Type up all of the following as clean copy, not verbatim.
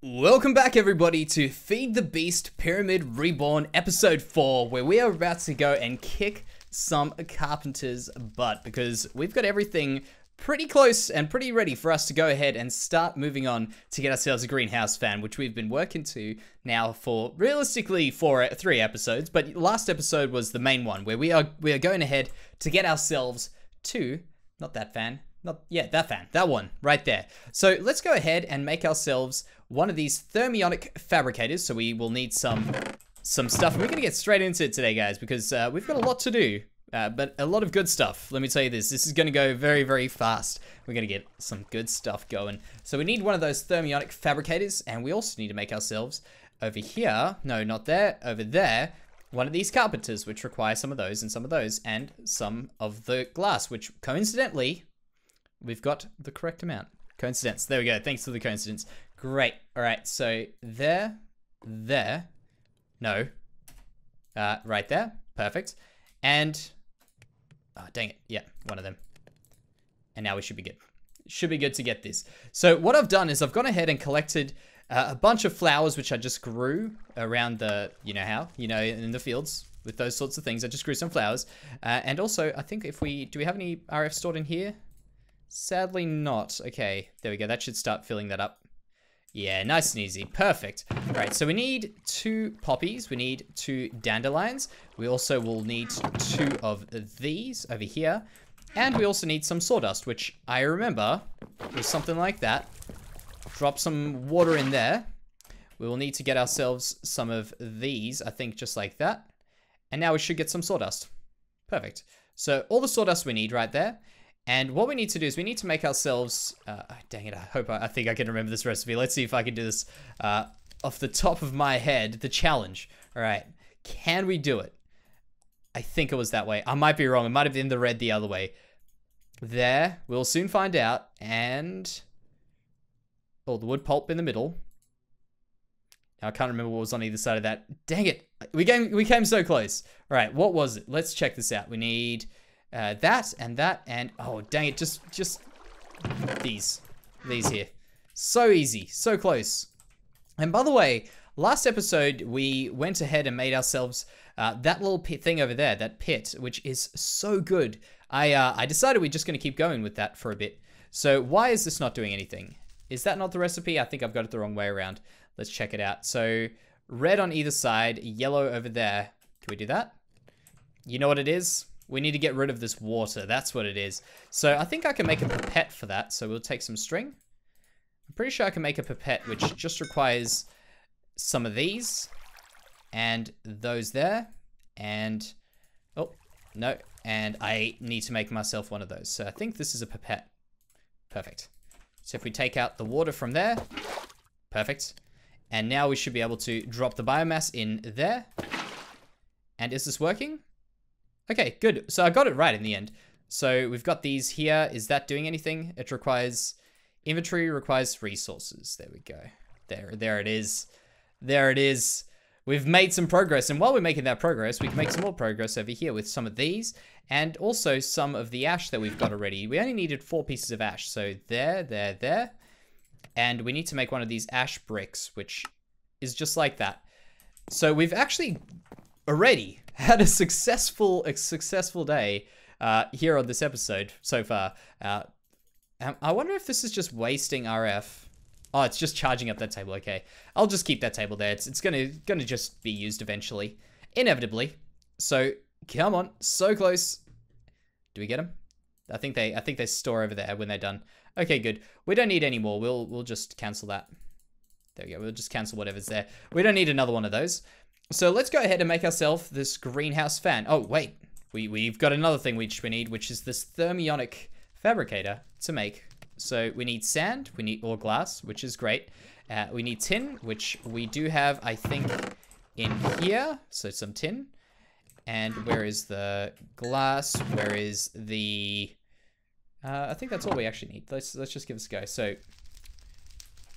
Welcome back everybody to Feed the Beast Pyramid Reborn episode 4, where we are about to go and kick some carpenters' butt because we've got everything pretty close and pretty ready for us to go ahead and start moving on to get ourselves a greenhouse fan, which we've been working to now for realistically 3 episodes, but last episode was the main one where we are going ahead to get ourselves to, not that fan, that fan, that one right there. So let's go ahead and make ourselves one of these Thermionic Fabricators. So we will need some stuff. We're going to get straight into it today, guys, because we've got a lot to do, but a lot of good stuff. Let me tell you this is going to go very, very fast. We're going to get some good stuff going. So we need one of those Thermionic Fabricators, and we also need to make ourselves over here, no, not there, over there, one of these carpenters, which require some of those, and some of the glass, which coincidentally, we've got the correct amount. Coincidence. There we go. Thanks for the coincidence. Great. All right. So there. No. Right there. Perfect. And, oh, dang it. Yeah, one of them. And now we should be good. Should be good to get this. So what I've done is I've gone ahead and collected a bunch of flowers, which I just grew around the, in the fields with those sorts of things. I just grew some flowers. And also, I think do we have any RF stored in here? Sadly not. Okay, there we go. That should start filling that up. Yeah, nice and easy. Perfect. All right, so we need 2 poppies. We need 2 dandelions. We also will need 2 of these over here. And we also need some sawdust, which I remember was something like that. Drop some water in there. We will need to get ourselves some of these, I think just like that. And now we should get some sawdust. Perfect. So all the sawdust we need right there. And what we need to do is we need to make ourselves, dang it, I think I can remember this recipe. Let's see if I can do this off the top of my head, the challenge. All right, can we do it? I think it was that way. I might be wrong. It might have been the red the other way. There, we'll soon find out. And, oh, the wood pulp in the middle. Now, I can't remember what was on either side of that. Dang it, we came so close. All right, what was it? Let's check this out. We need... that, and oh dang it, just these here. So easy, so close. And by the way, last episode we went ahead and made ourselves that little pit thing over there, that pit, which is so good. I decided we're just going to keep going with that for a bit. So why is this not doing anything? Is that not the recipe? I think I've got it the wrong way around. Let's check it out. So red on either side, yellow over there. Can we do that? You know what it is? We need to get rid of this water. That's what it is. So I think I can make a pipette for that. So we'll take some string. I'm pretty sure I can make a pipette, which just requires some of these. And those there. And, oh, no. And I need to make myself one of those. So I think this is a pipette. Perfect. So if we take out the water from there. Perfect. And now we should be able to drop the biomass in there. And is this working? Okay, good. So I got it right in the end. So we've got these here. Is that doing anything? It requires inventory, requires resources. There we go. There it is. There it is. We've made some progress. And while we're making that progress, we can make some more progress over here with some of these and also some of the ash that we've got already. We only needed 4 pieces of ash. So there. And we need to make one of these ash bricks, which is just like that. So we've actually already had a successful day here on this episode so far. I wonder if this is just wasting RF. Oh, it's just charging up that table. Okay, I'll just keep that table there. It's gonna just be used eventually, inevitably. So come on, so close. Do we get them? I think they store over there when they're done. Okay, good. We don't need any more. We'll just cancel that. There we go. We'll just cancel whatever's there. We don't need another one of those. So let's go ahead and make ourselves this greenhouse fan. Oh, wait. We've got another thing which we need, which is this Thermionic Fabricator to make. So we need sand, we need ore glass, which is great. We need tin, which we do have, I think, in here. So some tin. And where is the glass? Where is the... I think that's all we actually need. Let's just give this a go. So...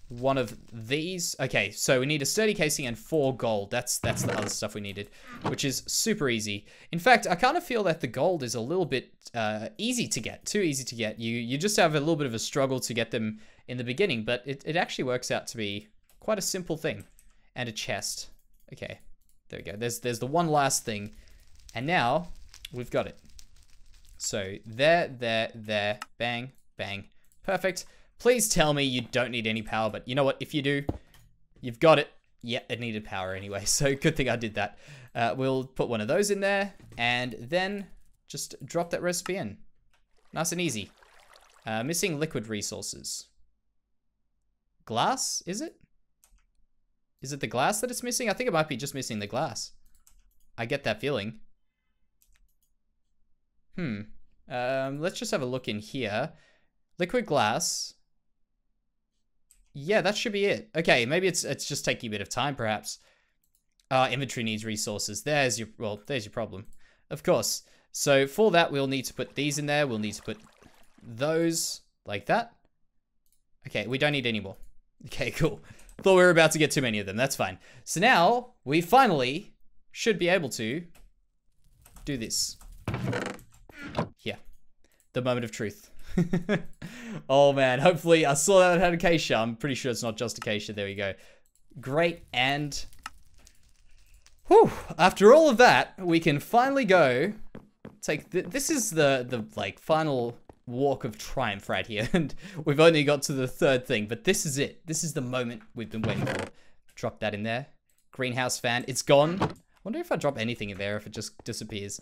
one of these. Okay, so we need a sturdy casing and 4 gold. That's the other stuff we needed, which is super easy. In fact, I kind of feel that the gold is a little bit easy to get, too easy to get. You just have a little bit of a struggle to get them in the beginning, but it actually works out to be quite a simple thing. And a chest. Okay, there we go. There's the one last thing. And now, we've got it. So, there, bang, bang. Perfect. Please tell me you don't need any power, but you know what? If you do, you've got it. Yeah, it needed power anyway, so good thing I did that. We'll put one of those in there, and then just drop that recipe in. Nice and easy. Missing liquid resources. Glass, is it? Is it the glass that it's missing? I think it might be just missing the glass. I get that feeling. Let's just have a look in here. Liquid glass. Yeah, that should be it. Okay, maybe it's just taking a bit of time, perhaps. Inventory needs resources. There's your problem. Of course. So for that, we'll need to put these in there. We'll need to put those like that. Okay, we don't need any more. Okay, cool. Thought we were about to get too many of them. That's fine. So now, we finally should be able to do this. Here. The moment of truth. Oh man, hopefully I saw that it had acacia. I'm pretty sure it's not just acacia. There we go. Great, and whew, after all of that, we can finally go take this is the like final walk of triumph right here, and we've only got to the third thing, but this is it. This is the moment we've been waiting for. Drop that in there. Greenhouse fan, it's gone. I wonder if I drop anything in there, if it just disappears.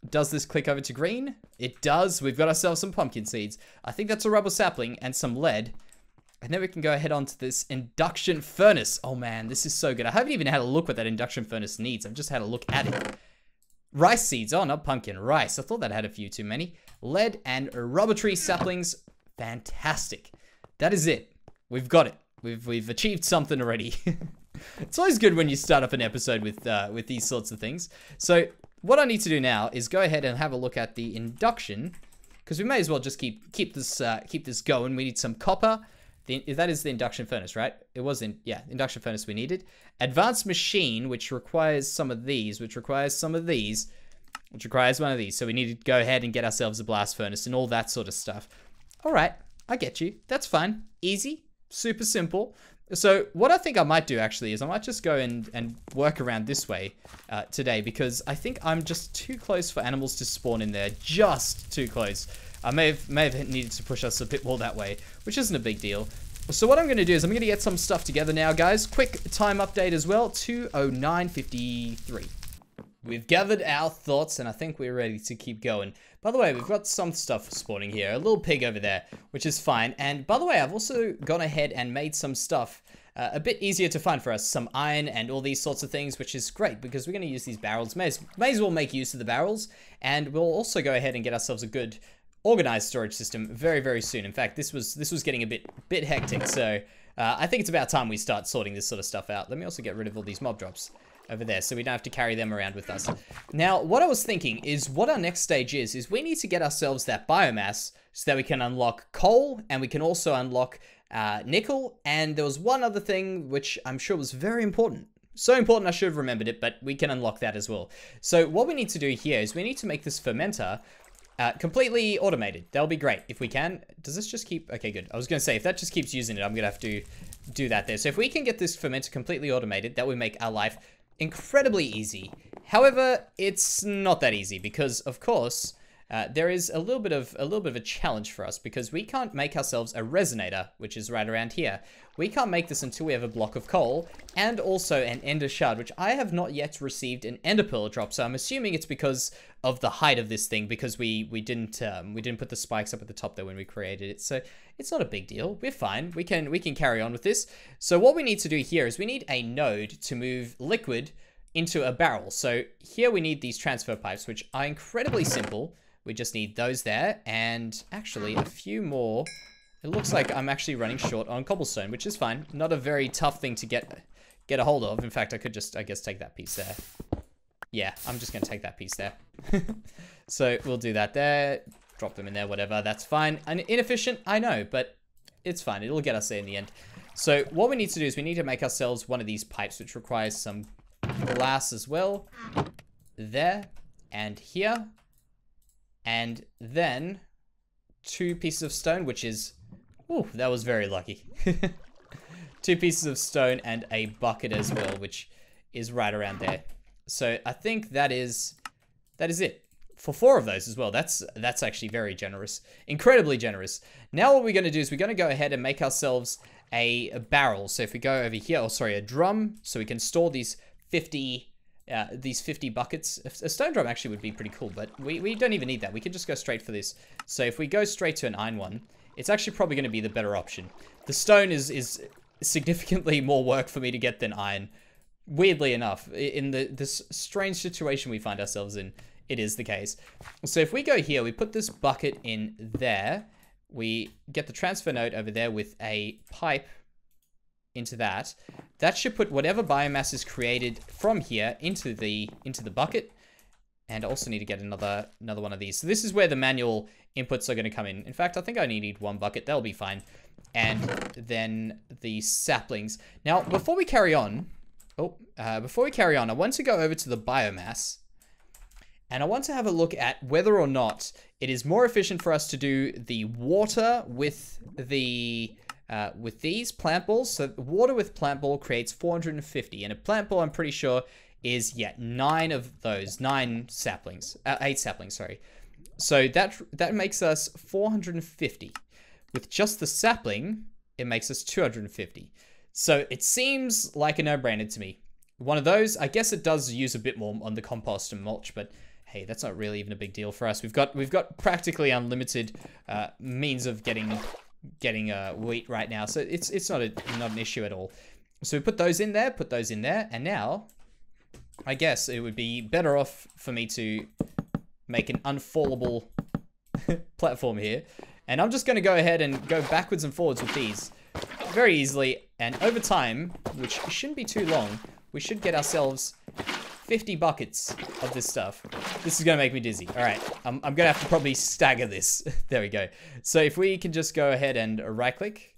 Does this click over to green? It does. We've got ourselves some pumpkin seeds. I think that's a rubber sapling and some lead. And then we can go ahead onto this induction furnace. Oh man, this is so good. I haven't even had a look what that induction furnace needs. I've just had a look at it. Rice seeds. Oh, not pumpkin. Rice. I thought that had a few too many. Lead and rubber tree saplings. Fantastic. That is it. We've got it. We've achieved something already. It's always good when you start up an episode with these sorts of things. So what I need to do now is go ahead and have a look at the induction, because we may as well just keep this going. We need some copper. That is the induction furnace, right? It wasn't, yeah, induction furnace we needed. Advanced machine, which requires some of these, which requires some of these, which requires one of these. So we need to go ahead and get ourselves a blast furnace and all that sort of stuff. All right, I get you. That's fine. Easy, super simple. So what I think I might do actually is I might just go and work around this way today, because I think I'm just too close for animals to spawn in there. Just too close. I may have needed to push us a bit more that way, which isn't a big deal. So what I'm going to do is I'm going to get some stuff together now, guys. Quick time update as well, 2:09:53. We've gathered our thoughts, and I think we're ready to keep going. By the way, we've got some stuff spawning here. A little pig over there, which is fine. And by the way, I've also gone ahead and made some stuff a bit easier to find for us. Some iron and all these sorts of things, which is great because we're going to use these barrels. May as well make use of the barrels. And we'll also go ahead and get ourselves a good organized storage system very, very soon. In fact, this was getting a bit hectic. So I think it's about time we start sorting this sort of stuff out. Let me also get rid of all these mob drops over there, so we don't have to carry them around with us. Now, what I was thinking is what our next stage is we need to get ourselves that biomass so that we can unlock coal, and we can also unlock nickel, and there was one other thing which I'm sure was very important. So important I should have remembered it, but we can unlock that as well. So what we need to do here is we need to make this fermenter completely automated. That'll be great if we can. Does this just keep... Okay, good. I was going to say, if that just keeps using it, I'm going to have to do that there. So if we can get this fermenter completely automated, that would make our life incredibly easy. However, it's not that easy because, of course, there is a little bit of a challenge for us because we can't make ourselves a resonator, which is right around here. We can't make this until we have a block of coal and also an ender shard, which I have not yet received an ender pearl drop. So I'm assuming it's because of the height of this thing, because we didn't put the spikes up at the top there when we created it. So it's not a big deal. We're fine. We can carry on with this. So what we need to do here is we need a node to move liquid into a barrel. So here we need these transfer pipes, which are incredibly simple. We just need those there, and actually a few more. It looks like I'm actually running short on cobblestone, which is fine. Not a very tough thing to get a hold of. In fact, I could just, I guess, take that piece there. Yeah, I'm just going to take that piece there. So we'll do that there. Drop them in there, whatever. That's fine. And inefficient, I know, but it's fine. It'll get us there in the end. So what we need to do is we need to make ourselves one of these pipes, which requires some glass as well. There and here. And then 2 pieces of stone, which is... Ooh, that was very lucky. 2 pieces of stone, and a bucket as well, which is right around there. So I think that is it. For 4 of those as well. That's actually very generous. Incredibly generous. Now what we're going to do is we're going to go ahead and make ourselves a barrel. So if we go over here, oh sorry, a drum, so we can store these 50 buckets. A stone drum actually would be pretty cool, but we don't even need that. We can just go straight for this. So if we go straight to an iron one, it's actually probably going to be the better option. The stone is significantly more work for me to get than iron. Weirdly enough, in this strange situation we find ourselves in, it is the case. So if we go here, we put this bucket in there. We get the transfer node over there with a pipe into that. That should put whatever biomass is created from here into the bucket. And I also need to get another one of these. So this is where the manual inputs are going to come in. In fact, I think I only need 1 bucket. That'll be fine. And then the saplings. Now, before we carry on, I want to go over to the biomass. And I want to have a look at whether or not it is more efficient for us to do the water with these plant balls. So water with plant ball creates 450, and a plant ball, I'm pretty sure, is 9 of those, 8 saplings, sorry. So that makes us 450. With just the sapling, it makes us 250. So it seems like a no-brainer to me. One of those, I guess it does use a bit more on the compost and mulch, but hey, that's not really even a big deal for us. We've got practically unlimited means of getting wheat right now, so it's not an issue at all. So we put those in there, and now I guess it would be better off for me to make an unfallable platform here, and I'm just going to go ahead and go backwards and forwards with these very easily, and over time, which shouldn't be too long, we should get ourselves 50 buckets of this stuff. This is going to make me dizzy. All right, I'm going to have to probably stagger this. There we go. So if we can just go ahead and right-click.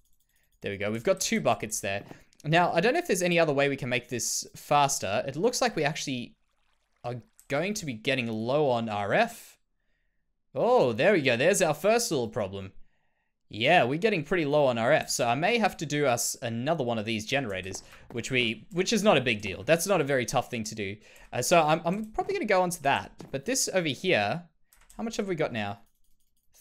There we go. We've got 2 buckets there. Now, I don't know if there's any other way we can make this faster. It looks like we actually are going to be getting low on RF. Oh, there we go. There's our first little problem. Yeah, we're getting pretty low on RF, so I may have to do us another one of these generators, which is not a big deal. That's not a very tough thing to do. So I'm probably going to go on to that. But this over here, how much have we got now?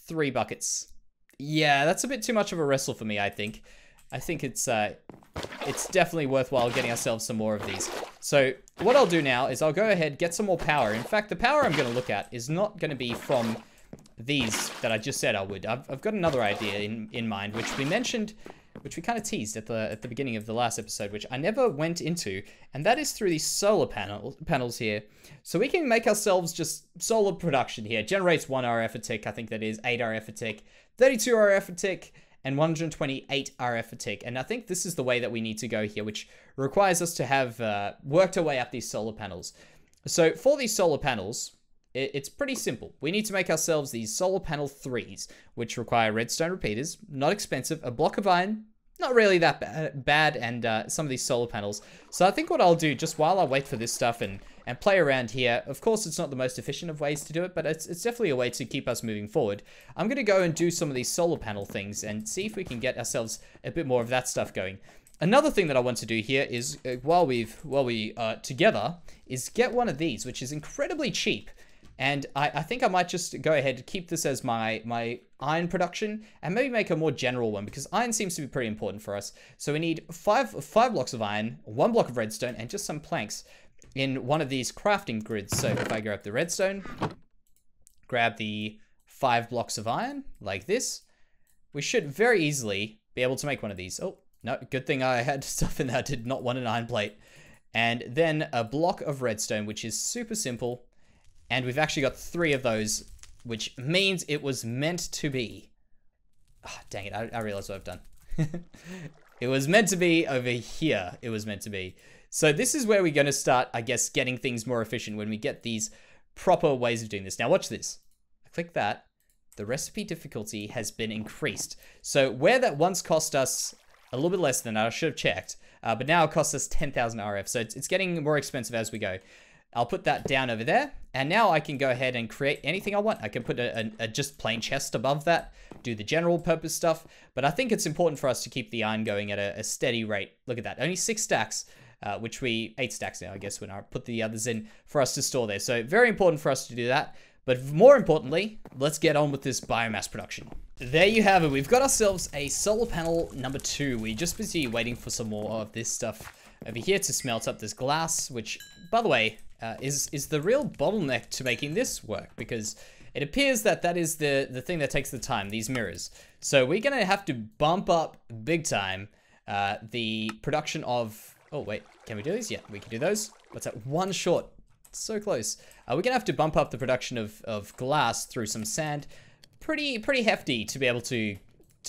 3 buckets. Yeah, that's a bit too much of a wrestle for me, I think. I think it's definitely worthwhile getting ourselves some more of these. So what I'll do now is I'll go ahead, get some more power. In fact, the power I'm going to look at is not going to be from these that I just said I would. I've got another idea in mind, which we mentioned, which we kind of teased at the beginning of the last episode, which I never went into, and that is through these solar panels here. So we can make ourselves just solar production here. It generates 1 RF a tick, I think that is 8 RF a tick, 32 RF a tick, and 128 RF a tick. And I think this is the way that we need to go here, which requires us to have worked our way up these solar panels. So for these solar panels, it's pretty simple. We need to make ourselves these solar panel 3s, which require redstone repeaters, not expensive, a block of iron, not really that bad, and some of these solar panels. So I think what I'll do, just while I wait for this stuff and play around here, of course it's not the most efficient of ways to do it, but it's definitely a way to keep us moving forward. I'm going to go and do some of these solar panel things and see if we can get ourselves a bit more of that stuff going. Another thing that I want to do here is, while we are together, is get one of these, which is incredibly cheap. And I think I might just go ahead and keep this as my iron production and maybe make a more general one, because iron seems to be pretty important for us. So we need five blocks of iron, 1 block of redstone, and just some planks in one of these crafting grids. So if I grab the redstone, grab the 5 blocks of iron like this, we should very easily be able to make one of these. Oh, no, good thing I had stuff in there. I did not want an iron plate. And then a block of redstone, which is super simple. And we've actually got 3 of those, which means it was meant to be. Oh, dang it, I realized what I've done. It was meant to be over here. It was meant to be. So this is where we're going to start, I guess, getting things more efficient when we get these proper ways of doing this. Now watch this. I click that. The recipe difficulty has been increased. So where that once cost us a little bit less than that, I should have checked, but now it costs us 10,000 RF. So it's getting more expensive as we go. I'll put that down over there. And now I can go ahead and create anything I want. I can put a just plain chest above that, do the general purpose stuff. But I think it's important for us to keep the iron going at a steady rate. Look at that, only 6 stacks, which 8 stacks now, I guess, when I put the others in for us to store there. So very important for us to do that. But more importantly, let's get on with this biomass production. There you have it. We've got ourselves a solar panel number 2. We're just busy waiting for some more of this stuff over here to smelt up this glass, which, by the way, is the real bottleneck to making this work, because it appears that that is the thing that takes the time, these mirrors. So we're going to have to bump up big time the production of... Oh, wait, can we do these? Yeah, we can do those. What's that? 1 short. So close. We're going to have to bump up the production of glass through some sand. Pretty hefty to be able to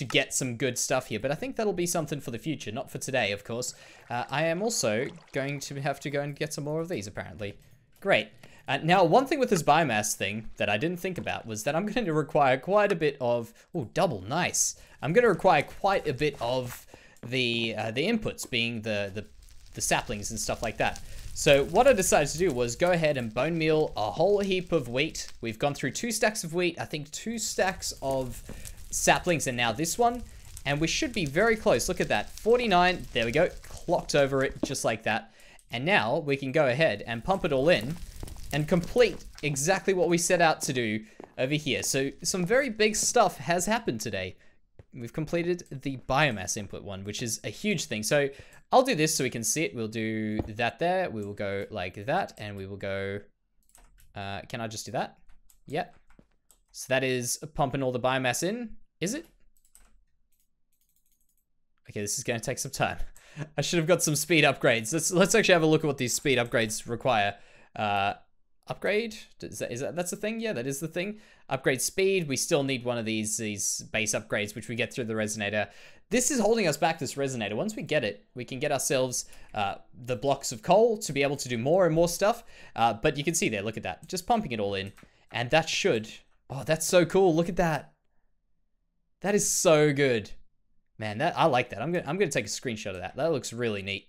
get some good stuff here, but I think that'll be something for the future, not for today, of course. I am also going to have to go and get some more of these, apparently. Great. Now, one thing with this biomass thing that I didn't think about was that I'm going to require quite a bit of... Oh, double, nice. I'm going to require quite a bit of the inputs, being the saplings and stuff like that. So what I decided to do was go ahead and bone meal a whole heap of wheat. We've gone through 2 stacks of wheat, I think 2 stacks of saplings, and now this one. And we should be very close. Look at that. 49. There we go. Clocked over it just like that. And now we can go ahead and pump it all in and complete exactly what we set out to do over here. So some very big stuff has happened today. We've completed the biomass input one, which is a huge thing. So I'll do this so we can see it. We'll do that there. We will go like that, and we will go... can I just do that? Yep. So that is pumping all the biomass in. Is it? Okay, this is going to take some time. I should have got some speed upgrades. Let's actually have a look at what these speed upgrades require. Upgrade? Is that that's the thing? Yeah, that is the thing. Upgrade speed. We still need one of these base upgrades, which we get through the Resonator. This is holding us back, this Resonator. Once we get it, we can get ourselves the blocks of coal to be able to do more and more stuff. But you can see there, look at that. Just pumping it all in. And that should... Oh, that's so cool. Look at that. That is so good. Man, I like that. I'm gonna take a screenshot of that. That looks really neat.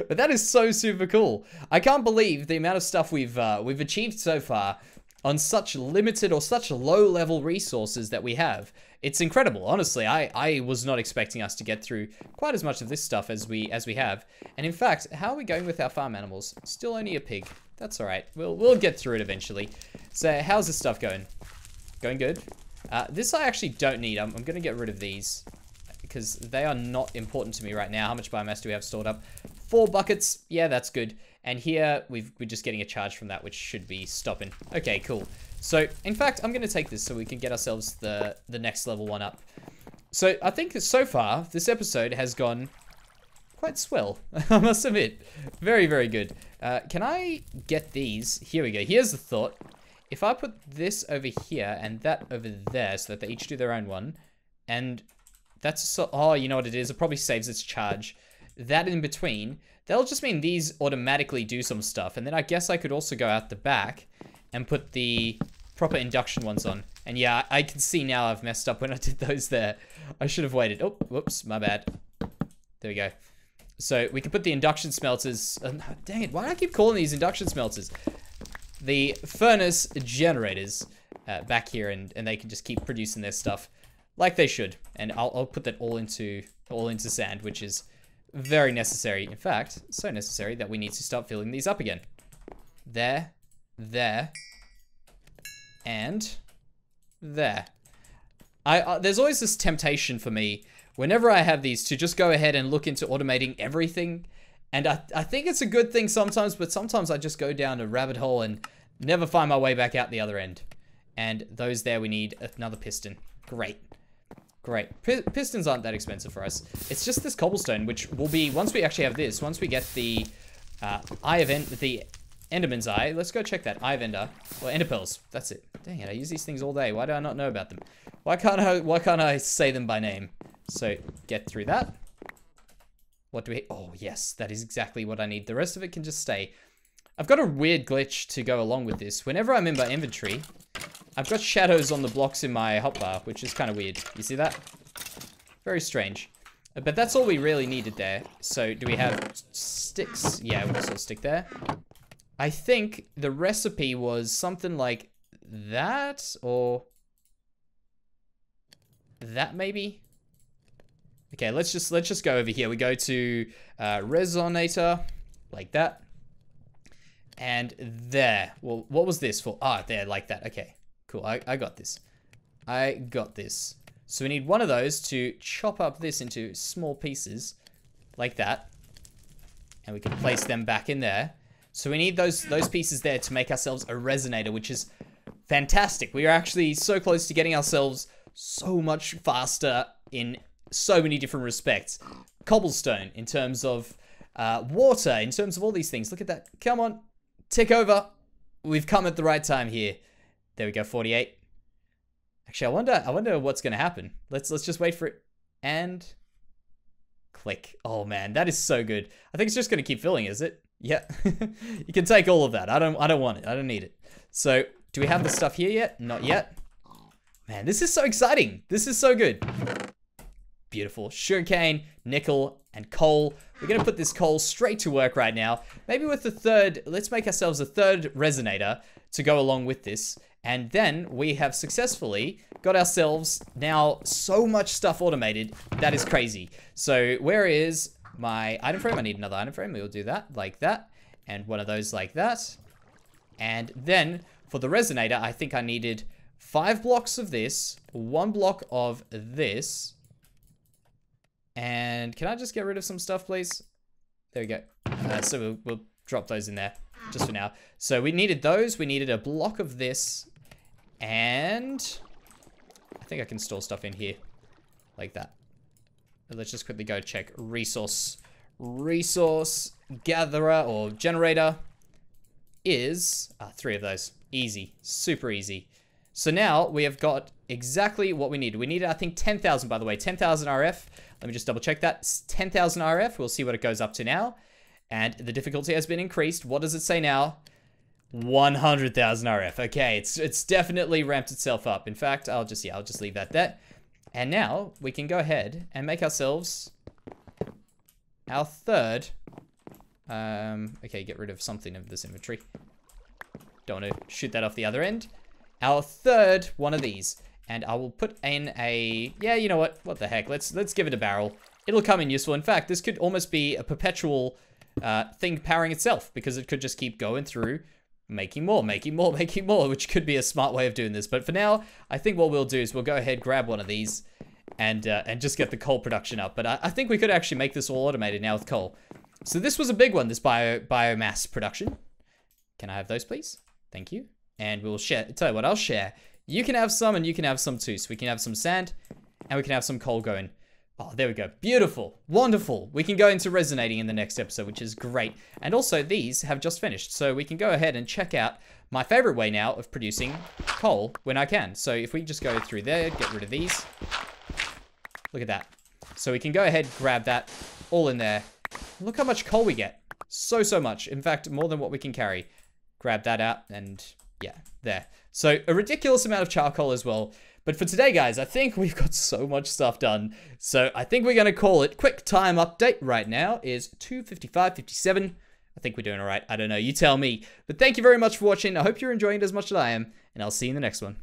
But that is so super cool. I can't believe the amount of stuff we've achieved so far on such limited or such low level resources that we have. It's incredible. Honestly, I was not expecting us to get through quite as much of this stuff as we have. And in fact, how are we going with our farm animals? Still only a pig. That's all right. We'll get through it eventually. So how's this stuff going? Going good. This I actually don't need. I'm going to get rid of these because they are not important to me right now. How much biomass do we have stored up? 4 buckets. Yeah, that's good. And here we're just getting a charge from that, which should be stopping. Okay, cool. So in fact, I'm going to take this so we can get ourselves the next level one up. So I think that so far this episode has gone quite swell. I must admit, very, very good. Can I get these? Here we go. Here's the thought. If I put this over here and that over there so that they each do their own one, and that's so, oh, you know what it is? It probably saves its charge. That in between, that'll just mean these automatically do some stuff. And then I guess I could also go out the back and put the proper induction ones on. And yeah, I can see now I've messed up when I did those there. I should have waited. Oh, whoops, my bad. There we go. So we can put the induction smelters. Dang it, why do I keep calling these induction smelters? The furnace generators back here, and they can just keep producing their stuff like they should. And I'll put that all into sand, which is very necessary. In fact, so necessary that we need to start filling these up again. There, and there. There's always this temptation for me whenever I have these to just go ahead and look into automating everything. And I think it's a good thing sometimes, but sometimes I just go down a rabbit hole and never find my way back out the other end. And those there, we need another piston. Great. Great. Pistons aren't that expensive for us. It's just this cobblestone, which will be, once we actually have this, once we get the the Enderman's Eye, let's go check that. Eye of Ender, or Ender Pearls. That's it. Dang it, I use these things all day. Why do I not know about them? Why can't I say them by name? So, get through that. What do we... Oh, yes. That is exactly what I need. The rest of it can just stay. I've got a weird glitch to go along with this. Whenever I'm in my inventory, I've got shadows on the blocks in my hotbar, which is kind of weird. You see that? Very strange. But that's all we really needed there. So, do we have sticks? Yeah, we'll also stick there. I think the recipe was something like that, or that maybe. Okay, let's just go over here. We go to Resonator, like that. And there. Well, what was this for? Ah, there, like that. Okay, cool. I got this. I got this. So we need one of those to chop up this into small pieces, like that. And we can place them back in there. So we need those pieces there to make ourselves a resonator, which is fantastic. We are actually so close to getting ourselves so much faster in so many different respects. Cobblestone, in terms of water, in terms of all these things. Look at that. Come on. Tick over. We've come at the right time here. There we go, 48. Actually, I wonder what's going to happen. Let's just wait for it. And click. Oh man, that is so good. I think it's just going to keep filling, is it? Yeah. You can take all of that. I don't want it. I don't need it. So, do we have the stuff here yet? Not yet. Man, this is so exciting. This is so good. Beautiful. Sugarcane, nickel, and coal. We're going to put this coal straight to work right now. Maybe with the third, let's make ourselves a third resonator to go along with this. And then we have successfully got ourselves now so much stuff automated. That is crazy. So where is my item frame? I need another item frame. We'll do that like that. And one of those like that. And then for the resonator, I think I needed 5 blocks of this, 1 block of this. And can I just get rid of some stuff, please? There we go. So we'll drop those in there just for now. So we needed those. We needed a block of this. And I think I can store stuff in here like that. Let's just quickly go check resource gatherer or generator is 3 of those. Easy. Super easy. So now we have got exactly what we needed. We needed, I think, 10,000, by the way. 10,000 RF. Let me just double check that. It's 10,000 RF. We'll see what it goes up to now. And the difficulty has been increased. What does it say now? 100,000 RF. Okay, it's definitely ramped itself up. In fact, I'll just leave that there. And now we can go ahead and make ourselves our third. Okay, get rid of something of this inventory. Don't want to shoot that off the other end. Our third one of these. And I will put in a, yeah, you know what? What the heck? Let's give it a barrel. It'll come in useful. In fact, this could almost be a perpetual thing powering itself, because it could just keep going through, making more, which could be a smart way of doing this. But for now, I think what we'll do is we'll go ahead, grab one of these, and just get the coal production up. But I think we could actually make this all automated now with coal. So this was a big one, this biomass production. Can I have those, please? Thank you. And we'll share. Tell you what, I'll share. You can have some and you can have some too. So we can have some sand and we can have some coal going. Oh, there we go. Beautiful. Wonderful. We can go into resonating in the next episode, which is great. And also these have just finished. So we can go ahead and check out my favorite way now of producing coal when I can. So if we just go through there, get rid of these. Look at that. So we can go ahead, grab that all in there. Look how much coal we get. So much. In fact, more than what we can carry. Grab that out and yeah, there. So a ridiculous amount of charcoal as well. But for today, guys, I think we've got so much stuff done. So I think we're going to call it. Quick time update right now is 2:55:57. I think we're doing all right. I don't know. You tell me. But thank you very much for watching. I hope you're enjoying it as much as I am. And I'll see you in the next one.